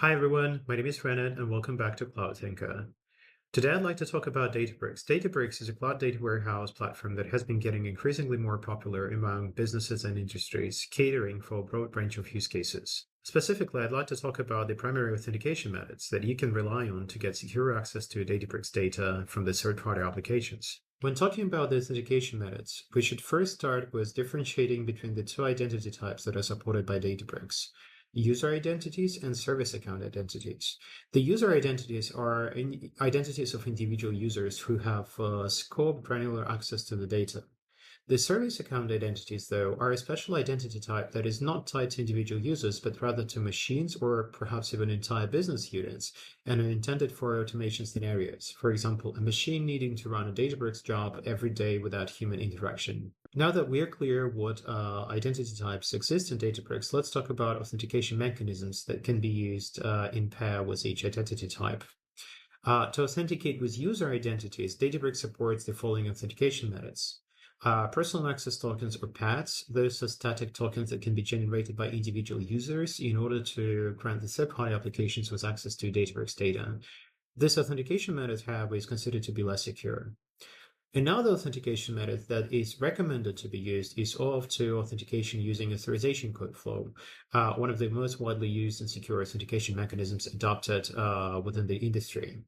Hi everyone, my name is Renan and welcome back to Cloud Thinker. Today I'd like to talk about Databricks. Databricks is a cloud data warehouse platform that has been getting increasingly more popular among businesses and industries, catering for a broad range of use cases. Specifically, I'd like to talk about the primary authentication methods that you can rely on to get secure access to Databricks data from the third-party applications. When talking about the authentication methods, we should first start with differentiating between the two identity types that are supported by Databricks: user identities and service account identities. The user identities are identities of individual users who have scope granular access to the data. The service account identities, though, are a special identity type that is not tied to individual users, but rather to machines or perhaps even entire business units, and are intended for automation scenarios. For example, a machine needing to run a Databricks job every day without human interaction. Now that we're clear what identity types exist in Databricks, let's talk about authentication mechanisms that can be used in pair with each identity type. To authenticate with user identities, Databricks supports the following authentication methods. Personal access tokens, or PATs. Those are static tokens that can be generated by individual users in order to grant the third-party applications with access to Databricks data. This authentication method, however, is considered to be less secure. Another authentication method that is recommended to be used is OAuth 2 authentication using authorization code flow, one of the most widely used and secure authentication mechanisms adopted within the industry.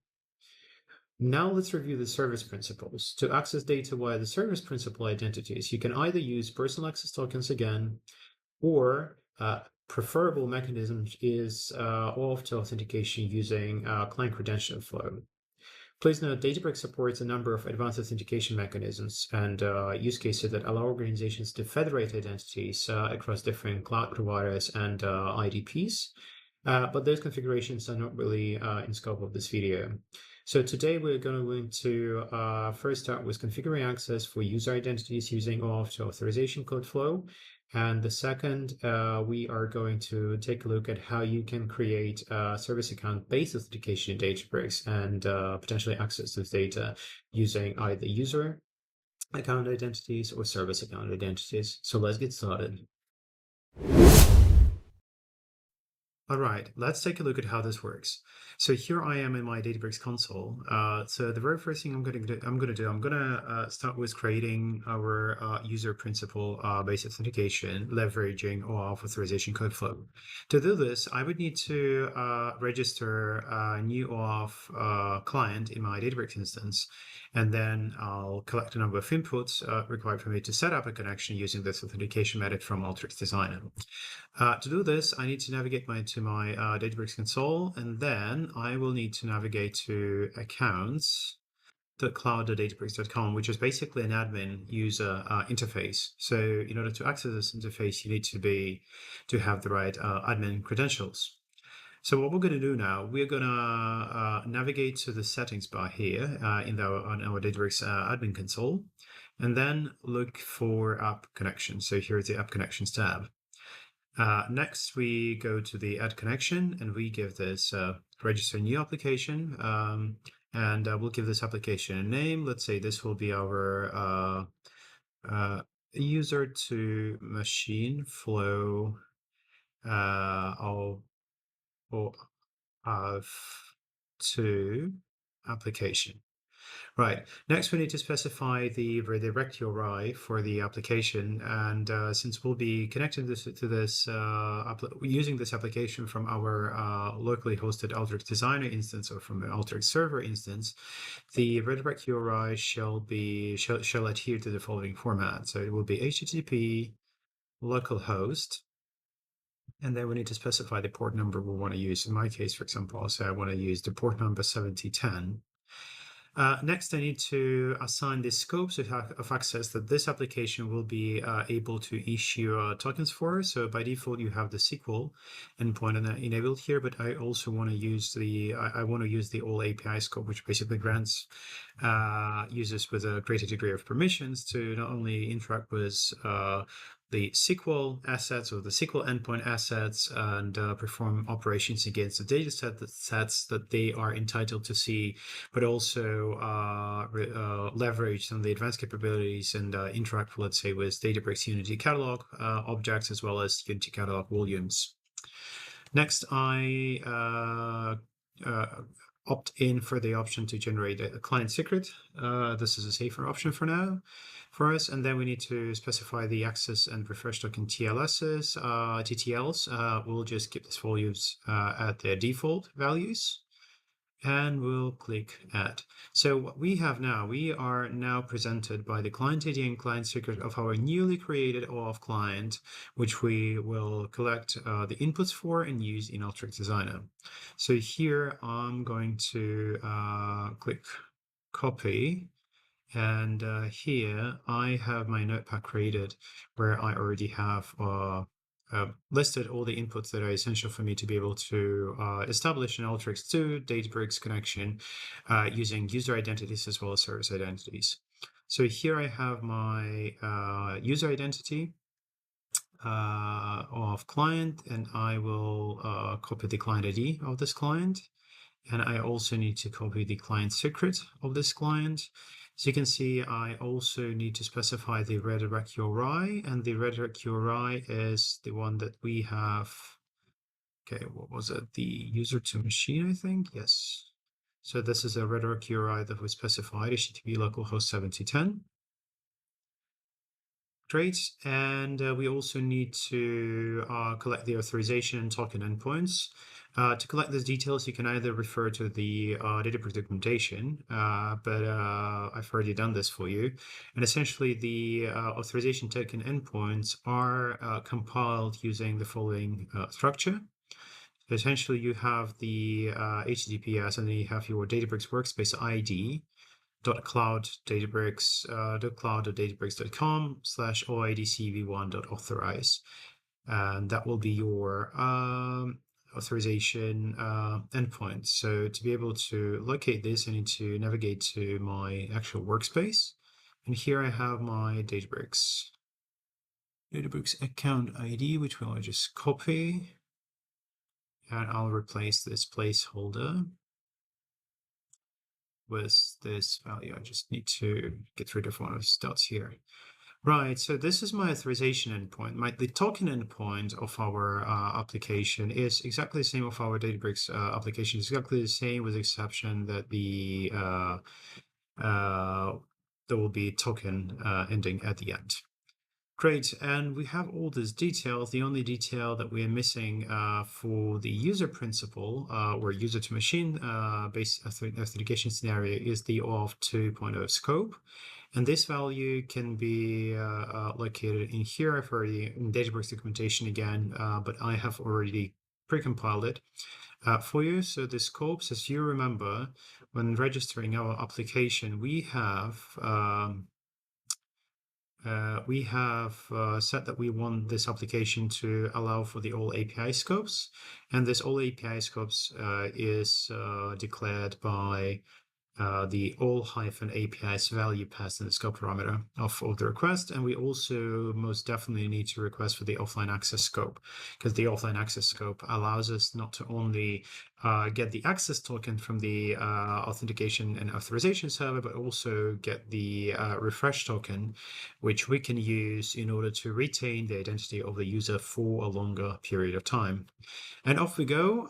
Now let's review the service principles. To access data via the service principal identities, you can either use personal access tokens again, or preferable mechanism is OAuth 2 authentication using client credential flow. Please note, Databricks supports a number of advanced authentication mechanisms and use cases that allow organizations to federate identities across different cloud providers and IDPs, but those configurations are not really in scope of this video. So today we're going to first start with configuring access for user identities using OAuth 2 authorization code flow. And the second, we are going to take a look at how you can create service account-based authentication in Databricks and potentially access this data using either user account identities or service account identities. So let's get started. All right, let's take a look at how this works. So here I am in my Databricks console. So the very first thing I'm going to do, start with creating our user principal based authentication, leveraging OAuth authorization code flow. To do this, I would need to register a new OAuth client in my Databricks instance, and then I'll collect a number of inputs required for me to set up a connection using this authentication method from Alteryx Designer. To do this, I need to navigate to my Databricks console, and then I will need to navigate to accounts.cloud.databricks.com, which is basically an admin user interface. So in order to access this interface, you need to have the right admin credentials. So what we're going to do now, we're going to navigate to the settings bar here on our Databricks admin console, and then look for app connections. So here's the app connections tab. Next, we go to the add connection and we give this register new application, and we'll give this application a name. Let's say this will be our user to machine flow of to application. Right. Next, we need to specify the redirect URI for the application. And since we'll be connecting this to this, using this application from our locally hosted Alteryx Designer instance or from the Alteryx server instance, the redirect URI shall adhere to the following format. So it will be HTTP localhost. And then we need to specify the port number we want to use. In my case, for example, I'll say I want to use the port number 7010. Next, I need to assign the scopes of access that this application will be able to issue tokens for. So by default, you have the SQL endpoint enabled here, but I also want to use the all API scope, which basically grants users with a greater degree of permissions to not only interact with the SQL assets or the SQL endpoint assets and perform operations against the data sets that they are entitled to see, but also leverage some of the advanced capabilities and interact, let's say, with Databricks Unity Catalog objects as well as Unity Catalog volumes. Next, I opt in for the option to generate a client secret. This is a safer option for now for us. And then we need to specify the access and refresh token TTLs. We'll just keep these values at their default values. And we'll click add. So what we have now, we are now presented by the client ID and client secret of our newly created OAuth client, which we will collect the inputs for and use in Alteryx Designer. So here I'm going to click copy. And here I have my notepad created where I already have listed all the inputs that are essential for me to be able to establish an Alteryx to Databricks connection using user identities as well as service identities. So here I have my user identity of client, and I will copy the client ID of this client. And I also need to copy the client secret of this client. So you can see I also need to specify the redirect URI, and the redirect URI is the one that we have. Okay, what was it? The user to machine, I think. Yes. So this is a redirect URI that we specified, HTTP localhost 7010. Great. And we also need to collect the authorization and token endpoints. To collect those details, you can either refer to the Databricks documentation, but I've already done this for you. And essentially, the authorization token endpoints are compiled using the following structure. Essentially, you have the HTTPS, and then you have your Databricks workspace ID cloud.databricks.com/oidcv1.authorize, and that will be your authorization endpoint. So to be able to locate this, I need to navigate to my actual workspace, and here I have my Databricks account ID, which will just copy, and I'll replace this placeholder with this value. I just need to get rid of one of those dots here. Right, so this is my authorization endpoint. The token endpoint of our application is exactly the same of our Databricks application. It's exactly the same, with the exception that there will be token ending at the end. Great, and we have all these details. The only detail that we are missing for the user principal or user to machine based authentication scenario is the OAuth 2.0 scope. And this value can be located in here. I've already in Databricks documentation again, but I have already pre-compiled it for you. So the scopes, as you remember, when registering our application, we have said that we want this application to allow for the all API scopes, and this all API scopes is declared by the all-APIs value passed in the scope parameter of the request. And we also most definitely need to request for the offline access scope, because the offline access scope allows us not to only get the access token from the authentication and authorization server, but also get the refresh token, which we can use in order to retain the identity of the user for a longer period of time. And off we go.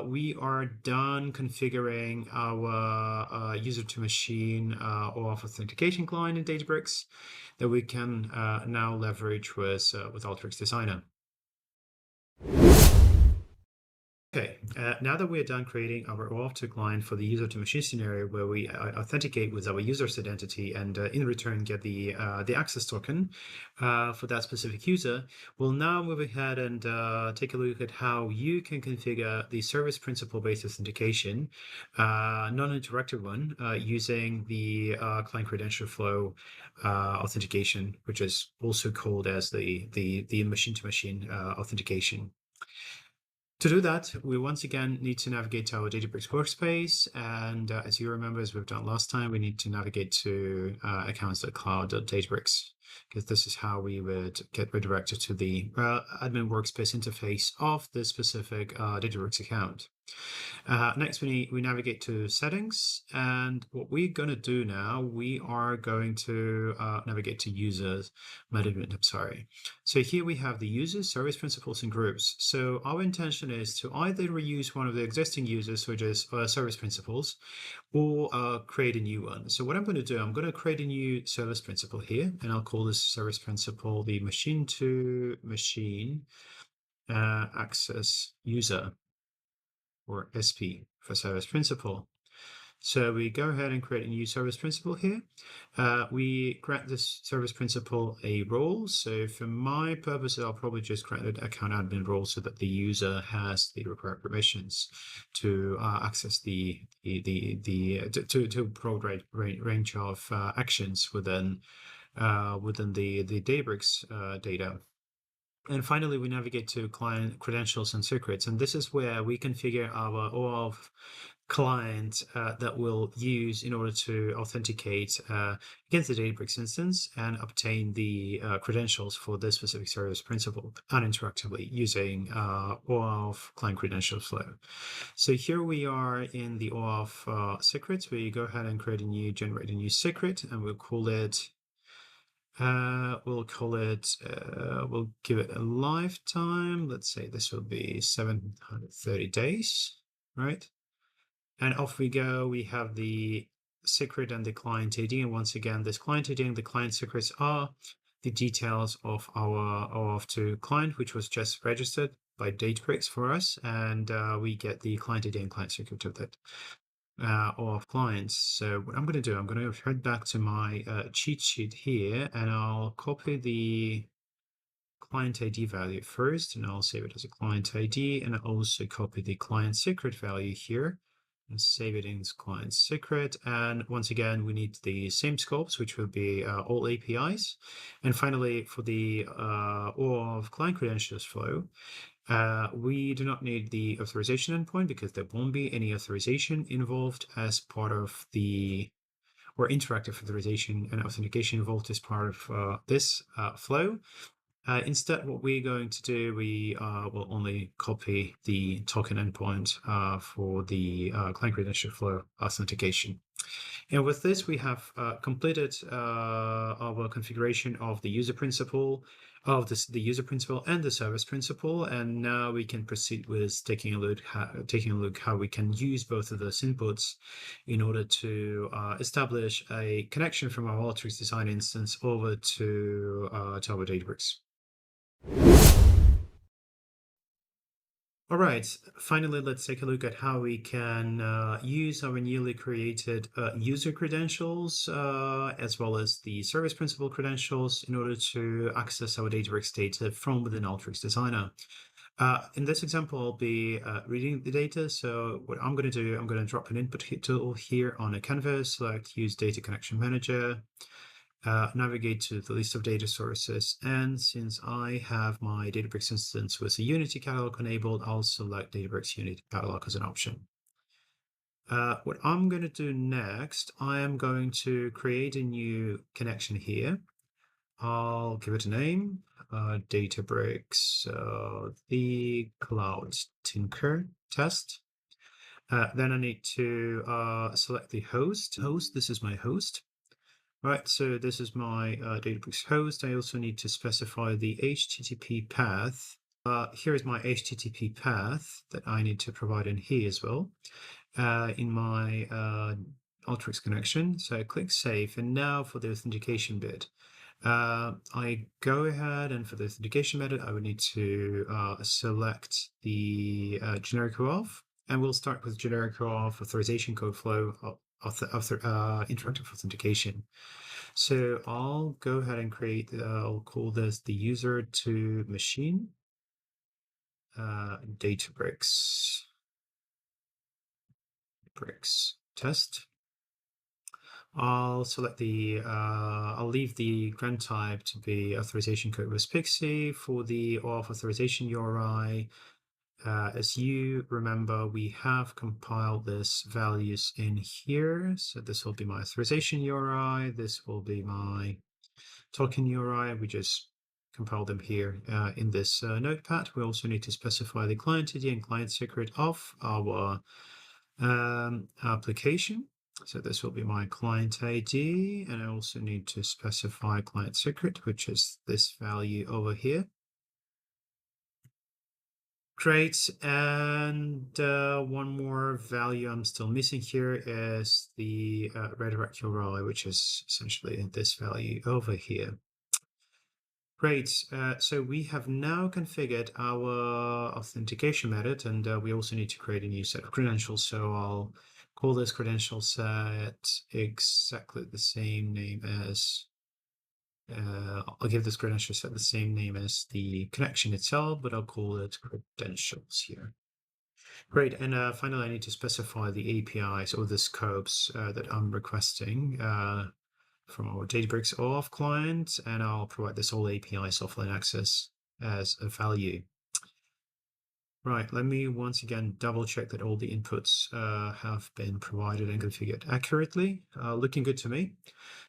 We are done configuring our user-to-machine OAuth authentication client in Databricks that we can now leverage with Alteryx Designer. Okay, now that we are done creating our OAuth client for the user-to-machine scenario where we authenticate with our user's identity and in return get the access token for that specific user, we'll now move ahead and take a look at how you can configure the service principal-based authentication, non-interactive one, using the client credential flow authentication, which is also called as the machine-to-machine authentication. To do that, we once again need to navigate to our Databricks workspace. And as you remember, as we've done last time, we need to navigate to accounts.cloud.databricks, because this is how we would get redirected to the admin workspace interface of this specific Databricks account. Next, we navigate to settings, and what we're going to do now, we are going to navigate to users management. I'm sorry. So here we have the users, service principals, and groups. So our intention is to either reuse one of the existing users, which is service principals, or create a new one. So what I'm going to do, I'm going to create a new service principal here, and I'll call this service principal the machine to machine access user, or SP for service principal. So we go ahead and create a new service principal here. We grant this service principal a role. So for my purposes, I'll probably just create an account admin role so that the user has the required permissions to access the broad range of actions within the Databricks data. And finally, we navigate to client credentials and secrets. And this is where we configure our OAuth client that we'll use in order to authenticate against the Databricks instance and obtain the credentials for this specific service principal uninteractively using OAuth client credential flow. So here we are in the OAuth secrets. We go ahead and generate a new secret, and we'll call it we'll give it a lifetime. Let's say this will be 730 days, right? And off we go. We have the secret and the client ID. And once again, this client ID and the client secrets are the details of our OAuth2 client, which was just registered by Databricks for us. And we get the client ID and client secret of that. Of clients. So what I'm going to do, I'm going to head back to my cheat sheet here, and I'll copy the client ID value first, and I'll save it as a client ID, and I'll also copy the client secret value here and save it in this client secret. And once again, we need the same scopes, which will be all APIs. And finally, for the OAuth client credentials flow, we do not need the authorization endpoint because there won't be any authorization involved as part of or interactive authorization and authentication involved as part of this flow. Instead, what we're going to do, we will only copy the token endpoint for the client credential flow authentication. And with this, we have completed our configuration of the user principal, the user principal and the service principal. And now we can proceed with taking a look how we can use both of those inputs in order to establish a connection from our Alteryx Designer instance over to our Databricks. All right, finally, let's take a look at how we can use our newly created user credentials as well as the service principal credentials in order to access our Databricks data from within Alteryx Designer. In this example, I'll be reading the data. So what I'm going to do, I'm going to drop an input tool here on a canvas, select Use Data Connection Manager, navigate to the list of data sources. And since I have my Databricks instance with a Unity catalog enabled, I'll select Databricks Unity catalog as an option. What I'm going to do next, I am going to create a new connection here. I'll give it a name, Databricks, the Cloud Tinker test. Then I need to select the host. This is my host. Right, so this is my Databricks host. I also need to specify the HTTP path. Here is my HTTP path that I need to provide in here as well in my Alteryx connection. So I click Save, and now for the authentication bit. I go ahead, and for the authentication method, I would need to select the generic OAuth, and we'll start with generic OAuth authorization code flow interactive authentication. So I'll go ahead and create, I'll call this the user to machine Databricks test. I'll select I'll leave the grant type to be authorization code with Pixie. For the OAuth authorization URI, as you remember, we have compiled this values in here. So this will be my authorization URI. This will be my token URI. We just compile them here in this notepad. We also need to specify the client ID and client secret of our application. So this will be my client ID, and I also need to specify client secret, which is this value over here. Great, and one more value I'm still missing here is the redirect URI, which is essentially this value over here. Great, so we have now configured our authentication method, and we also need to create a new set of credentials. So I'll call this credential set exactly the same name as I'll give this credential set the same name as the connection itself, but I'll call it credentials here. Great, and finally I need to specify the APIs or the scopes that I'm requesting from our Databricks OAuth client, and I'll provide this all APIs offline access as a value. Right, let me once again double check that all the inputs have been provided and configured accurately. Looking good to me.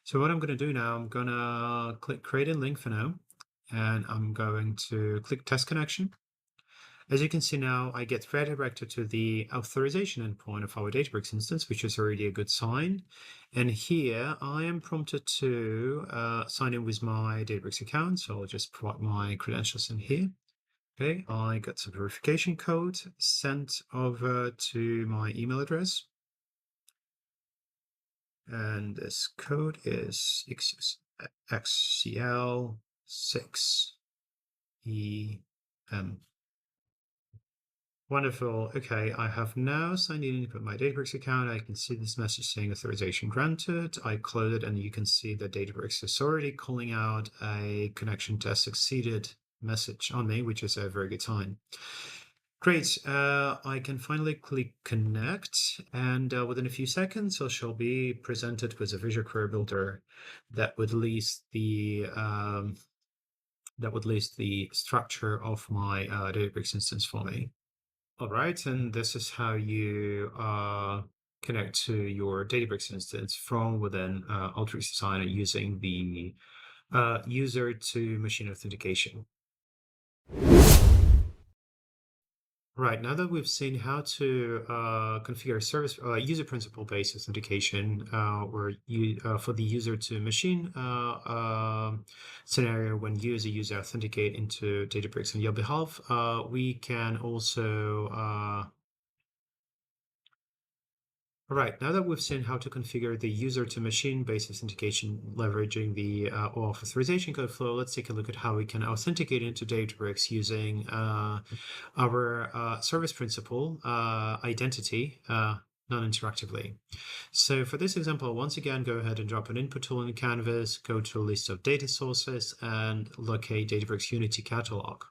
So what I'm going to do now, I'm going to click create a link for now, and I'm going to click test connection. As you can see now, I get redirected to the authorization endpoint of our Databricks instance, which is already a good sign. And here I am prompted to sign in with my Databricks account. So I'll just provide my credentials in here. Okay, I got some verification code sent over to my email address. And this code is XCL6EM. Wonderful. Okay, I have now signed in with my Databricks account. I can see this message saying authorization granted. I close it, and you can see that Databricks is already calling out a connection test succeeded message on me, which is a very good sign. Great. I can finally click connect, and within a few seconds, I shall be presented with a Visual Query Builder that would list the structure of my Databricks instance for me. All right, and this is how you connect to your Databricks instance from within Alteryx Designer using the user to machine authentication. Right, now that we've seen how to configure service user principal-based authentication for the user to machine scenario when you as a user authenticate into Databricks on your behalf, we can also all right, now that we've seen how to configure the user-to-machine-based authentication leveraging the OAuth authorization code flow, let's take a look at how we can authenticate into Databricks using our service principal identity non-interactively. So for this example, once again, go ahead and drop an input tool in Canvas, go to a list of data sources, and locate Databricks Unity Catalog.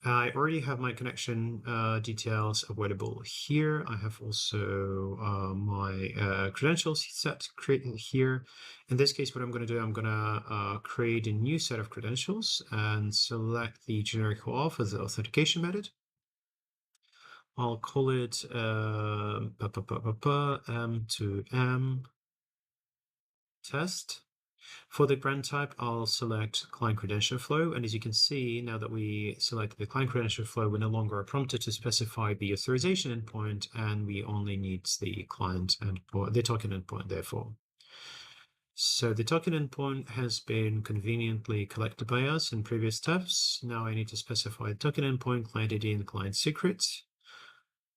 I already have my connection details available here. I have also my credentials set created here. In this case, what I'm going to do, I'm going to create a new set of credentials and select the generic OAuth as the authentication method. I'll call it M2M test. For the grant type, I'll select client credential flow. And as you can see, now that we select the client credential flow, we're no longer prompted to specify the authorization endpoint, and we only need the client endpoint, the token endpoint, therefore. So the token endpoint has been conveniently collected by us in previous steps. Now I need to specify the token endpoint, client ID, and client secret.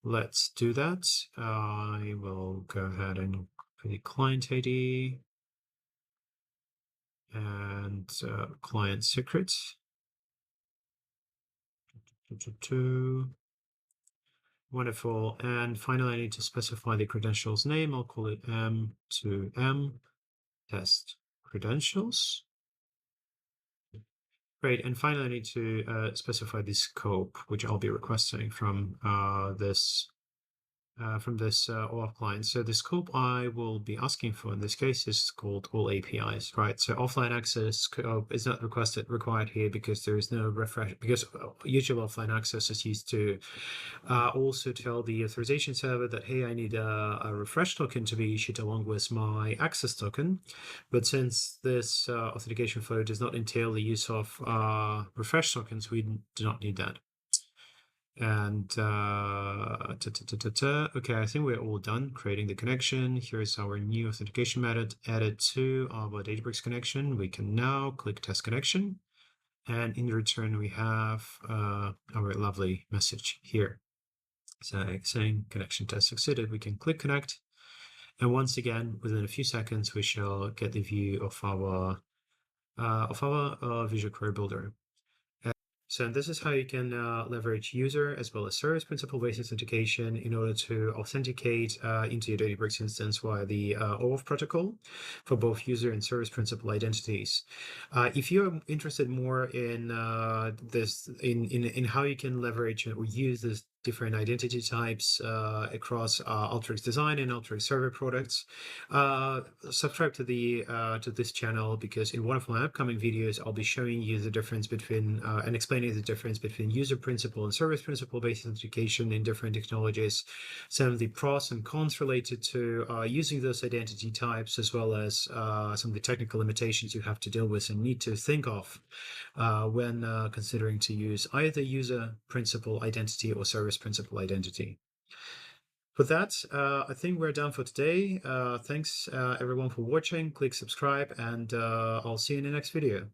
Let's do that. I will go ahead and create client ID and client secret. Wonderful. And finally, I need to specify the credentials name. I'll call it M2M test credentials. Great. And finally, I need to specify the scope, which I'll be requesting from this from this OAuth client. So the scope I will be asking for in this case is called all APIs, right? So offline access is not required here because there is no refresh, because usually offline access is used to also tell the authorization server that, hey, I need a refresh token to be issued along with my access token. But since this authentication flow does not entail the use of refresh tokens, we do not need that. And okay, I think we're all done creating the connection. Here's our new authentication method added to our Databricks connection. We can now click test connection, and in return we have our lovely message here. So saying connection test succeeded. We can click connect, and once again within a few seconds we shall get the view of our Visual Query Builder. So this is how you can leverage user as well as service principal-based authentication in order to authenticate into your Databricks instance via the OAuth protocol for both user and service principal identities. If you're interested more in this, in how you can leverage or use this different identity types across Alteryx Designer and Alteryx Server products, subscribe to the to this channel, because in one of my upcoming videos I'll be showing you the difference between and explaining the difference between user principal and service principal based authentication in different technologies, some of the pros and cons related to using those identity types, as well as some of the technical limitations you have to deal with and need to think of when considering to use either user principal identity or service principal identity. With that, I think we're done for today. Thanks everyone for watching. Click subscribe, and I'll see you in the next video.